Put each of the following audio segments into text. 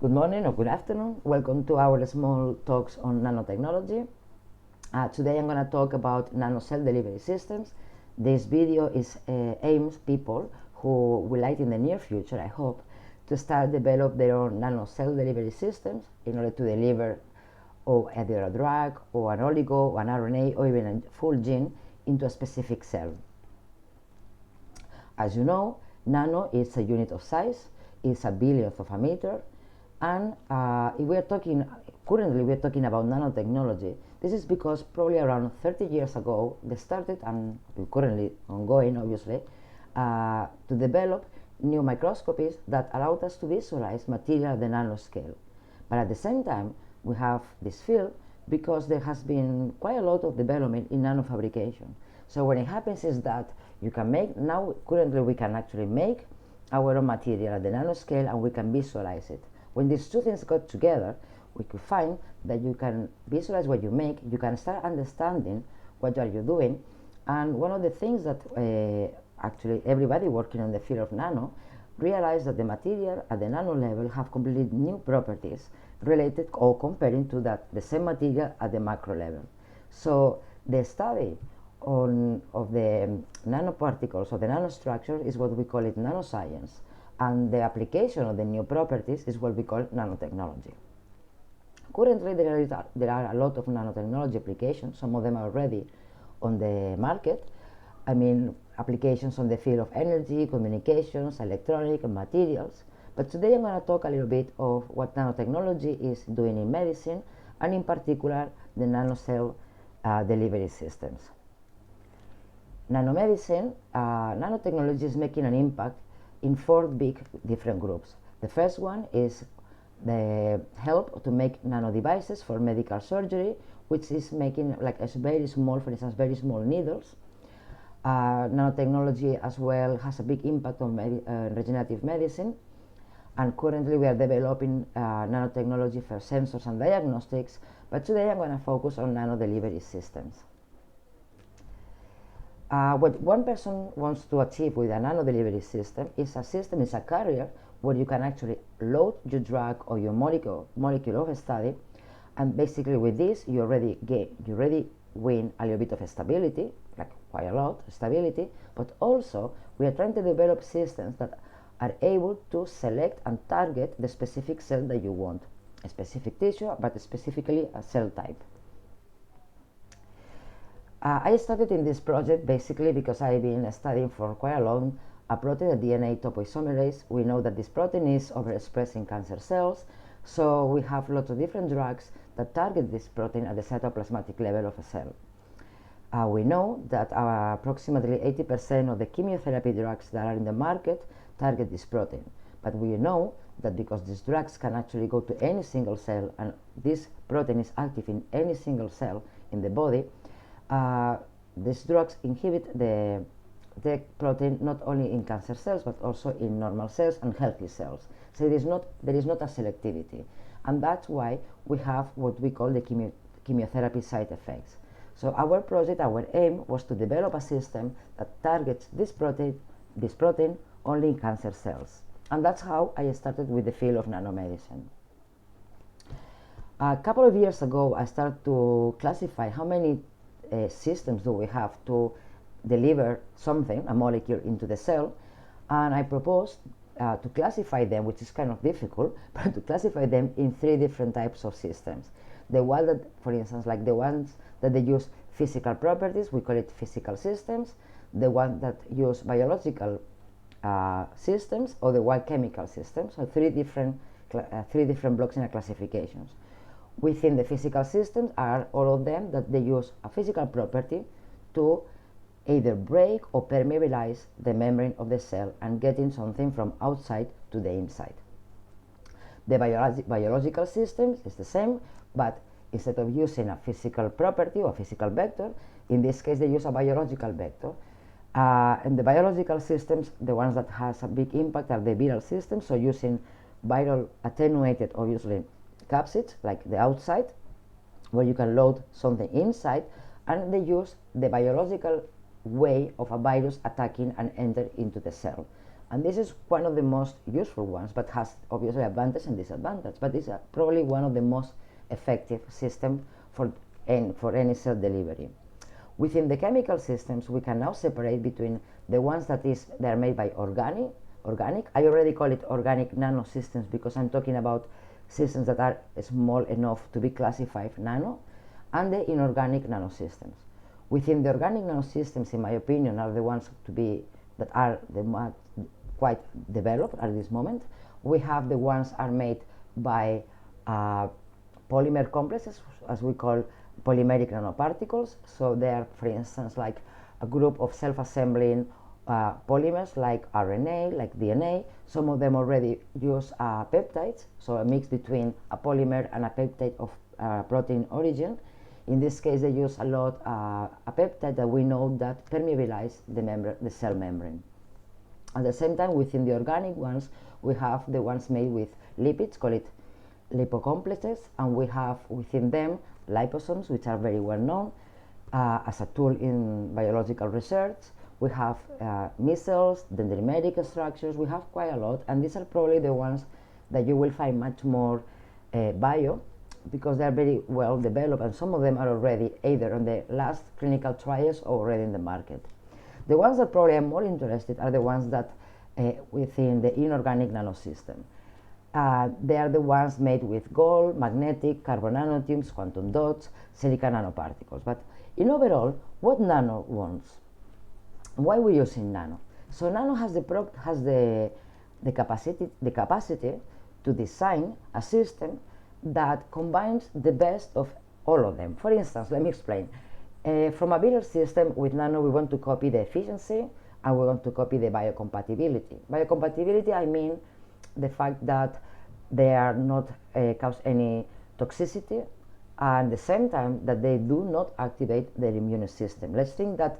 Good morning or good afternoon. Welcome to our small talks on nanotechnology. Today I'm going to talk about Nano-Cell delivery systems. This video aims people who will like in the near future, I hope, to start develop their own Nano-Cell delivery systems in order to deliver either a drug or an oligo, or an RNA, or even a full gene into a specific cell. As you know, nano is a unit of size, it's a billionth of a meter, and currently we're talking about nanotechnology. This is because probably around 30 years ago they started, and currently ongoing obviously, to develop new microscopies that allowed us to visualize material at the nanoscale. But at the same time, we have this field because there has been quite a lot of development in nanofabrication. So what it happens is that you can make, now currently we can actually make our own material at the nanoscale and we can visualize it. When these two things got together, we could find that you can visualize what you make, you can start understanding what are you doing, and one of the things that actually everybody working on the field of nano realized that the material at the nano level have completely new properties related or comparing to the same material at the macro level. So the study of the nanoparticles or the nanostructure is what we call it nanoscience, and the application of the new properties is what we call nanotechnology. Currently there are a lot of nanotechnology applications. Some of them are already on the market. I mean, applications on the field of energy, communications, electronic, and materials. But today I'm going to talk a little bit of what nanotechnology is doing in medicine, and in particular the Nano-Cell delivery systems. NanoMedicine, nanotechnology is making an impact in 4 big different groups. The first one is the help to make nano devices for medical surgery, which is making like a very small, for instance, very small needles. Nanotechnology as well has a big impact on regenerative medicine, and currently we are developing nanotechnology for sensors and diagnostics, but today I'm going to focus on nano delivery systems. What one person wants to achieve with a nano delivery system is a carrier where you can actually load your drug or your molecule of a study, and basically with this you already win a little bit of stability, like quite a lot of stability, but also we are trying to develop systems that are able to select and target the specific cell that you want, a specific tissue, but specifically a cell type. I started in this project basically because I've been studying for quite a long a protein, a DNA topoisomerase. We know that this protein is overexpressed in cancer cells, so we have lots of different drugs that target this protein at the cytoplasmatic level of a cell. We know that approximately 80% of the chemotherapy drugs that are in the market target this protein, but we know that because these drugs can actually go to any single cell and this protein is active in any single cell in the body, these drugs inhibit the protein not only in cancer cells but also in normal cells and healthy cells. So there is not a selectivity, and that's why we have what we call the chemotherapy side effects. So our project, our aim was to develop a system that targets this protein only in cancer cells, and that's how I started with the field of nanomedicine. A couple of years ago I started to classify how many systems do we have to deliver something, a molecule, into the cell, and I proposed to classify them, which is kind of difficult, but to classify them in 3 different types of systems. The one that, for instance, like the ones that they use physical properties, we call it physical systems. The one that use biological systems, or the one chemical systems. So 3 different blocks in a classifications. Within the physical systems are all of them that they use a physical property to either break or permeabilize the membrane of the cell and getting something from outside to the inside. The biological systems is the same, but instead of using a physical property or physical vector, in this case they use a biological vector. And the biological systems, the ones that has a big impact are the viral systems, so using viral attenuated, obviously, capsids like the outside, where you can load something inside, and they use the biological way of a virus attacking and enter into the cell. And this is one of the most useful ones, but has obviously advantage and disadvantage. But it's probably one of the most effective systems for any cell delivery. Within the chemical systems, we can now separate between the ones that are made by organic. I already call it organic nanosystems because I'm talking about systems that are small enough to be classified nano, and the inorganic nanosystems. Within the organic nanosystems, in my opinion, are the ones that are the quite developed at this moment. We have the ones are made by polymer complexes, as we call polymeric nanoparticles. So they are, for instance, like a group of self-assembling polymers like RNA, like DNA. Some of them already use peptides, so a mix between a polymer and a peptide of protein origin. In this case, they use a lot a peptide that we know that permeabilize the cell membrane. At the same time, within the organic ones, we have the ones made with lipids, call it lipocomplexes, and we have within them liposomes, which are very well known as a tool in biological research. We have micelles, dendrimeric structures. We have quite a lot, and these are probably the ones that you will find much more bio, because they are very well developed, and some of them are already either on the last clinical trials or already in the market. The ones that probably I'm more interested are the ones that within the inorganic nanosystem. They are the ones made with gold, magnetic, carbon nanotubes, quantum dots, silica nanoparticles. But in overall, what nano wants? Why are we using nano? So nano has the capacity to design a system that combines the best of all of them. For instance, let me explain. From a build system with nano, we want to copy the efficiency and we want to copy the biocompatibility. Biocompatibility, I mean the fact that they are not cause any toxicity, and at the same time that they do not activate the immune system. Let's think that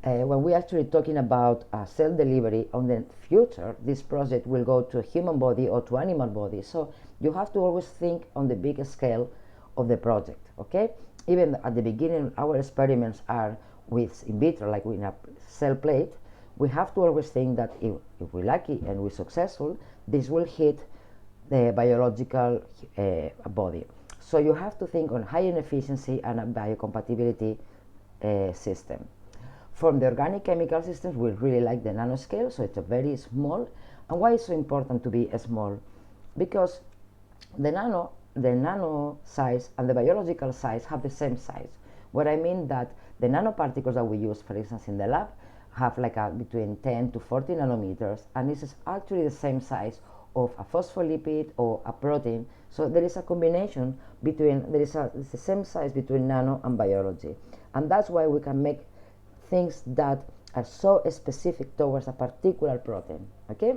when we're actually talking about cell delivery on the future, this project will go to a human body or to animal body. So you have to always think on the big scale of the project, okay? Even at the beginning, our experiments are with in vitro, like in a cell plate. We have to always think that if we're lucky and we're successful, this will hit the biological body. So you have to think on high efficiency and a biocompatibility system. From the organic chemical systems, we really like the nanoscale, so it's a very small. And why is it so important to be small? Because the nano size and the biological size have the same size. What I mean that the nanoparticles that we use, for instance, in the lab, have like between 10 to 40 nanometers, and this is actually the same size of a phospholipid or a protein. So there is a combination between, it's the same size between nano and biology. And that's why we can make things that are so specific towards a particular protein, okay?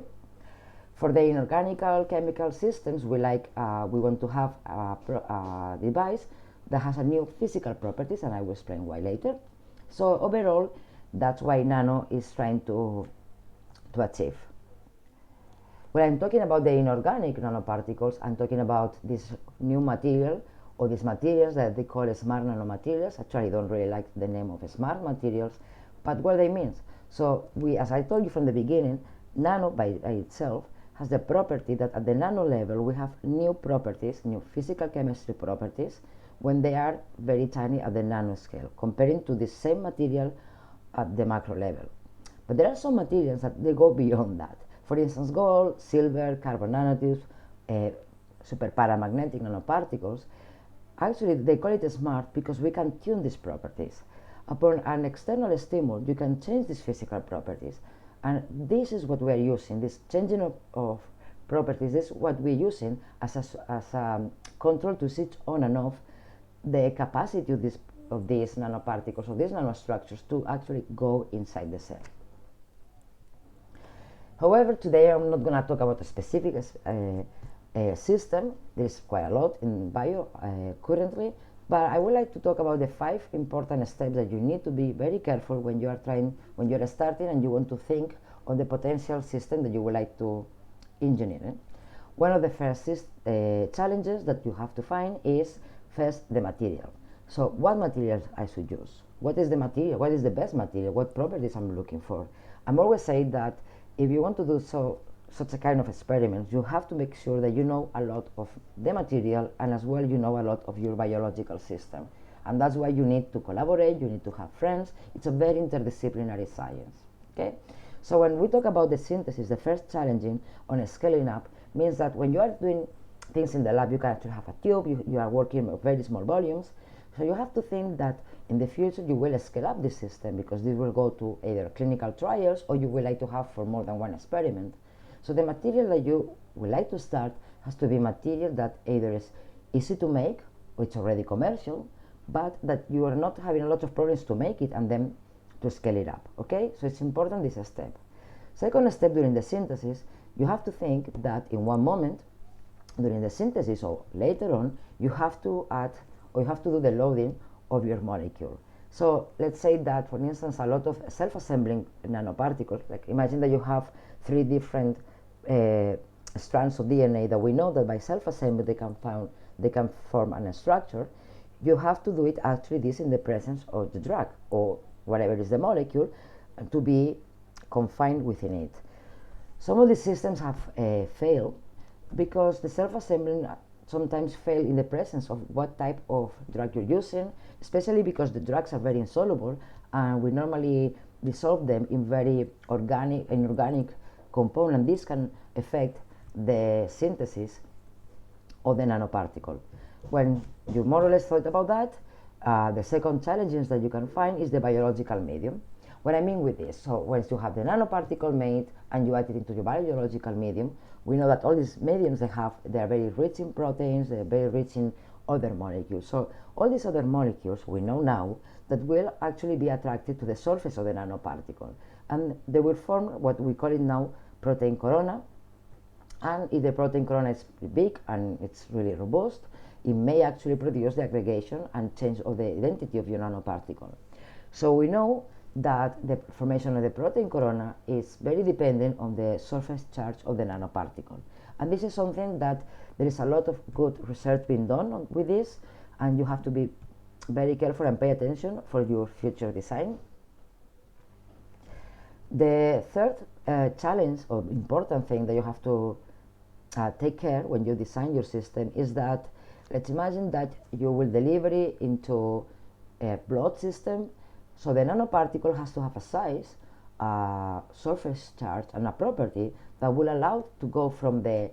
For the inorganic chemical systems, we want to have a device that has a new physical properties, and I will explain why later. So overall, that's why nano is trying to achieve. When I'm talking about the inorganic nanoparticles, I'm talking about this new material, or these materials that they call smart nanomaterials. Actually, I don't really like the name of smart materials, but what they mean. So as I told you from the beginning, nano by itself has the property that at the nano level we have new properties, new physical chemistry properties, when they are very tiny at the nanoscale, comparing to the same material at the macro level. But there are some materials that they go beyond that. For instance, gold, silver, carbon nanotubes, super paramagnetic nanoparticles. Actually, they call it smart because we can tune these properties. Upon an external stimulus, you can change these physical properties. And this is what we are using, this changing of properties. This is what we're using as a control to switch on and off the capacity of these nanoparticles, of these nanostructures, to actually go inside the cell. However, today I'm not going to talk about a specific system. There's quite a lot in bio currently, but I would like to talk about the 5 important steps that you need to be very careful when you are starting and you want to think on the potential system that you would like to engineer. One of the first challenges that you have to find is first the material. So what materials I should use? What is the material? What is the best material? What properties I'm looking for? I'm always saying that if you want to do such a kind of experiment, you have to make sure that you know a lot of the material, and as well you know a lot of your biological system. And that's why you need to collaborate, you need to have friends. It's a very interdisciplinary science. Okay? So when we talk about the synthesis, the first challenging on scaling up means that when you are doing things in the lab, you can actually have a tube, you are working with very small volumes. So you have to think that in the future you will scale up this system, because this will go to either clinical trials or you will like to have for more than one experiment. So the material that you would like to start has to be material that either is easy to make, or it's already commercial, but that you are not having a lot of problems to make it and then to scale it up. Okay, so it's important, this step. Second step, during the synthesis, you have to think that in one moment during the synthesis or later on, you have to add, or you have to do the loading of your molecule. So let's say that, for instance, a lot of self-assembling nanoparticles, like imagine that you have 3 different strands of DNA that we know that by self-assembly they can form a structure. You have to do it actually this in the presence of the drug or whatever is the molecule, to be confined within it. Some of these systems have failed because the self-assembling sometimes fail in the presence of what type of drug you're using, especially because the drugs are very insoluble and we normally dissolve them in very inorganic component. This can affect the synthesis of the nanoparticle. When you more or less thought about that, the second challenge that you can find is the biological medium. What I mean with this, so once you have the nanoparticle made and you add it into your biological medium, we know that all these mediums they are very rich in proteins, they're very rich in other molecules. So all these other molecules we know now that will actually be attracted to the surface of the nanoparticle, and they will form what we call it now protein corona. And if the protein corona is big and it's really robust, it may actually produce the aggregation and change of the identity of your nanoparticle. So we know that the formation of the protein corona is very dependent on the surface charge of the nanoparticle. And this is something that there is a lot of good research being done with this, and you have to be very careful and pay attention for your future design. The third challenge or important thing that you have to take care when you design your system is that, let's imagine that you will deliver it into a blood system. So the nanoparticle has to have a size, surface charge, and a property that will allow it to go from the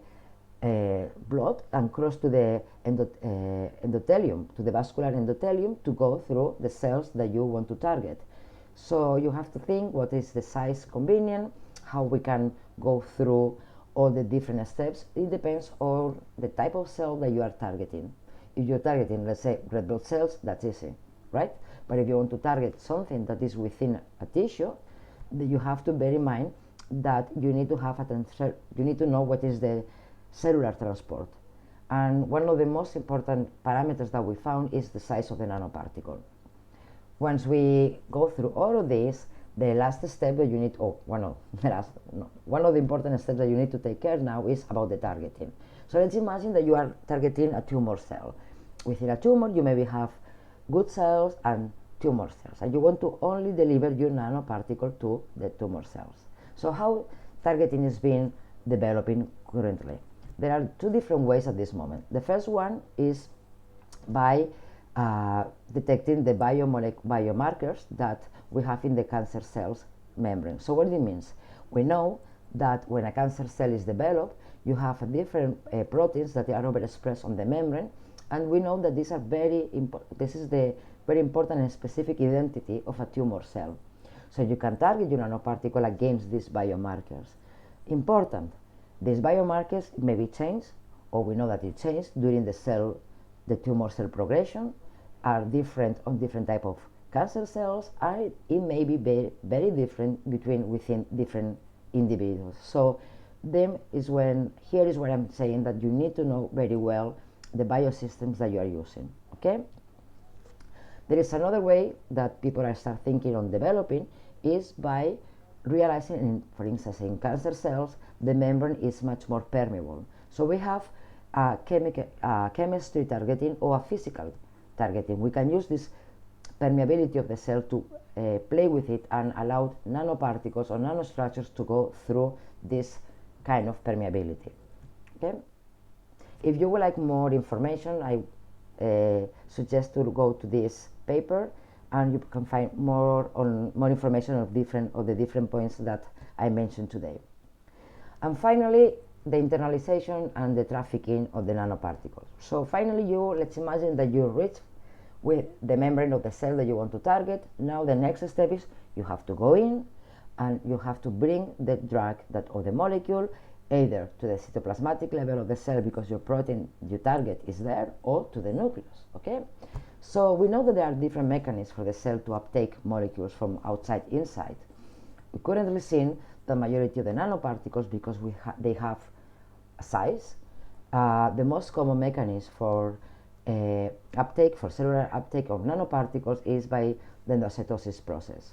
blood and cross to the endothelium, to the vascular endothelium, to go through the cells that you want to target. So you have to think what is the size convenient, how we can go through all the different steps. It depends on the type of cell that you are targeting. If you're targeting, let's say, red blood cells, that's easy, right? But if you want to target something that is within a tissue, you have to bear in mind that you need to have you need to know what is the cellular transport. And one of the most important parameters that we found is the size of the nanoparticle. Once we go through all of this, the last step that you need, one of the important steps that you need to take care now is about the targeting. So let's imagine that you are targeting a tumor cell. Within a tumor, you maybe have good cells and tumor cells, and you want to only deliver your nanoparticle to the tumor cells. So how targeting is being developing currently? There are 2 different ways at this moment. The first one is by detecting the biomarkers that we have in the cancer cells membrane. So what it means? We know that when a cancer cell is developed, you have different proteins that are overexpressed on the membrane, and we know that these are this is the very important and specific identity of a tumor cell. So you can target your nanoparticle against these biomarkers. Important, these biomarkers may be changed, or we know that it changed during the tumor cell progression, are different on different type of cancer cells, and it may be very different within different individuals. So here is where I'm saying that you need to know very well the biosystems that you are using. Okay. There is another way that people are start thinking on developing is by realizing, for instance, in cancer cells, the membrane is much more permeable. So we have chemistry targeting or a physical targeting. We can use this permeability of the cell to play with it and allow nanoparticles or nanostructures to go through this kind of permeability. Okay? If you would like more information, I suggest to go to this paper, and you can find more information of the different points that I mentioned today. And finally, the internalization and the trafficking of the nanoparticles. So finally, let's imagine that you reach with the membrane of the cell that you want to target. Now the next step is you have to go in and you have to bring the drug or the molecule either to the cytoplasmatic level of the cell because your protein you target is there, or to the nucleus. Okay? So we know that there are different mechanisms for the cell to uptake molecules from outside inside. We currently see the majority of the nanoparticles, because they have a size. The most common mechanism for cellular uptake of nanoparticles is by the endocytosis process.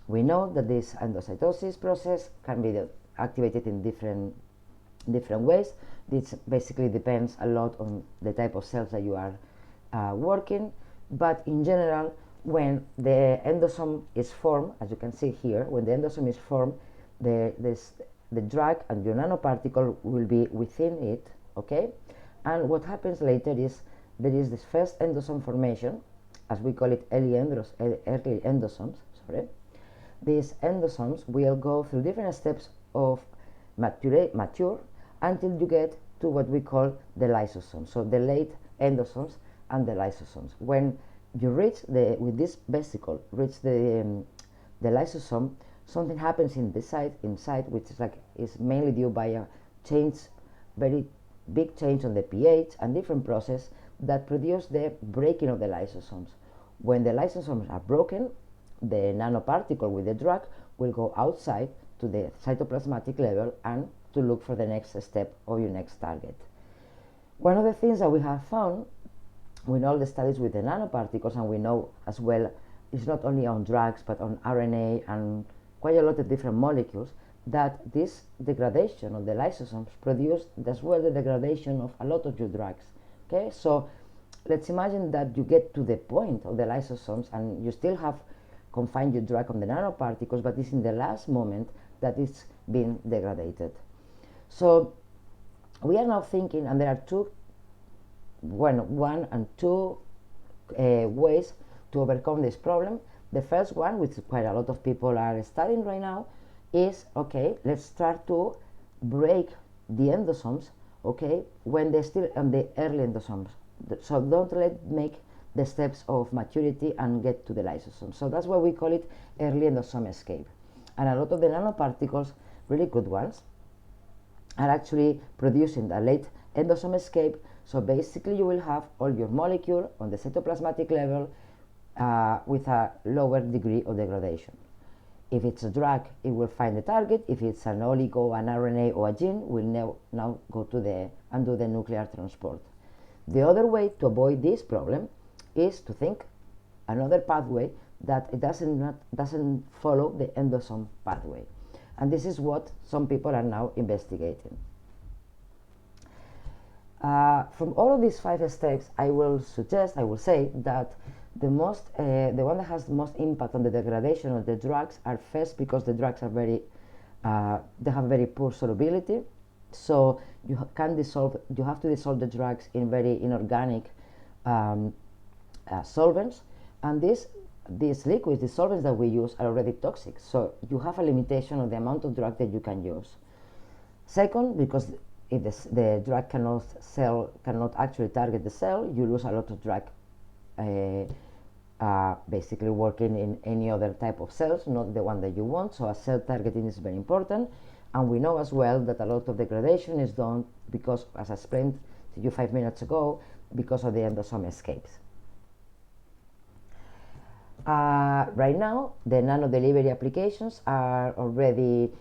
We know that this endocytosis process can be activated in different ways. This basically depends a lot on the type of cells that you are working, but in general, when the endosome is formed, as you can see here, when the endosome is formed, the drug and your nanoparticle will be within it, okay? And what happens later is there is this first endosome formation, as we call it early endosomes. These endosomes will go through different steps of mature until you get to what we call the lysosome. So the late endosomes and the lysosomes. When you reach with this vesicle, reach the lysosome, something happens inside, which is mainly due by a very big change on the pH and different process that produce the breaking of the lysosomes. When the lysosomes are broken, the nanoparticle with the drug will go outside to the cytoplasmatic level and to look for the next step of your next target. One of the things that we have found in all the studies with the nanoparticles, and we know as well, it's not only on drugs but on RNA and quite a lot of different molecules, that this degradation of the lysosomes produced as well the degradation of a lot of your drugs. Okay, so let's imagine that you get to the point of the lysosomes and you still have confined your drug on the nanoparticles, but it's in the last moment that it's been degraded. So we are now thinking, and there are one and two ways to overcome this problem. The first one, which quite a lot of people are studying right now, is, okay, let's start to break the endosomes, okay, when they're still on the early endosomes. So don't make the steps of maturity and get to the lysosome. So that's why we call it early endosome escape. And a lot of the nanoparticles, really good ones, are actually producing the late endosome escape. So basically you will have all your molecule on the cytoplasmatic level with a lower degree of degradation. If it's a drug, it will find the target. If it's an oligo, an RNA, or a gene, will now go to and do the nuclear transport. The other way to avoid this problem is to think another pathway that it doesn't follow the endosome pathway. And this is what some people are now investigating. From all of these 5 steps, I will say that the one that has the most impact on the degradation of the drugs are first because the drugs are they have very poor solubility. So you have to dissolve the drugs in very inorganic solvents, and these liquids, the solvents that we use, are already toxic. So you have a limitation on the amount of drug that you can use. Second, because if the drug cannot actually target the cell, you lose a lot of drug basically working in any other type of cells, not the one that you want. So a cell targeting is very important. And we know as well that a lot of degradation is done because, as I explained to you 5 minutes ago, because of the endosome escapes. Right now, the nano delivery applications are already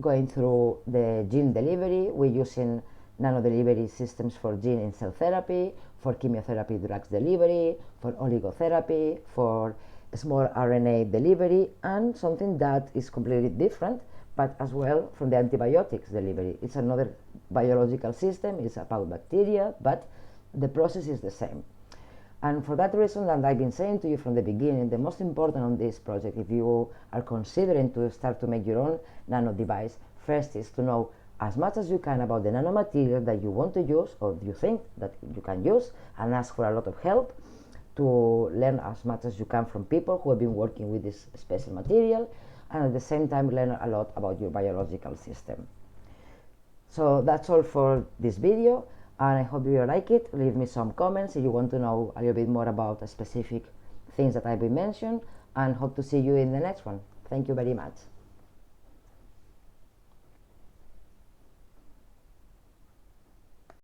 going through the gene delivery. We're using nano delivery systems for gene and cell therapy, for chemotherapy drugs delivery, for oligotherapy, for small RNA delivery, and something that is completely different, but as well from the antibiotics delivery. It's another biological system, it's about bacteria, but the process is the same. And for that reason that I've been saying to you from the beginning, the most important on this project, if you are considering to start to make your own nano device, first is to know as much as you can about the nanomaterial that you want to use or you think that you can use, and ask for a lot of help to learn as much as you can from people who have been working with this special material, and at the same time learn a lot about your biological system. So that's all for this video, and I hope you like it. Leave me some comments if you want to know a little bit more about specific things that I've been mentioned, and hope to see you in the next one. Thank you very much.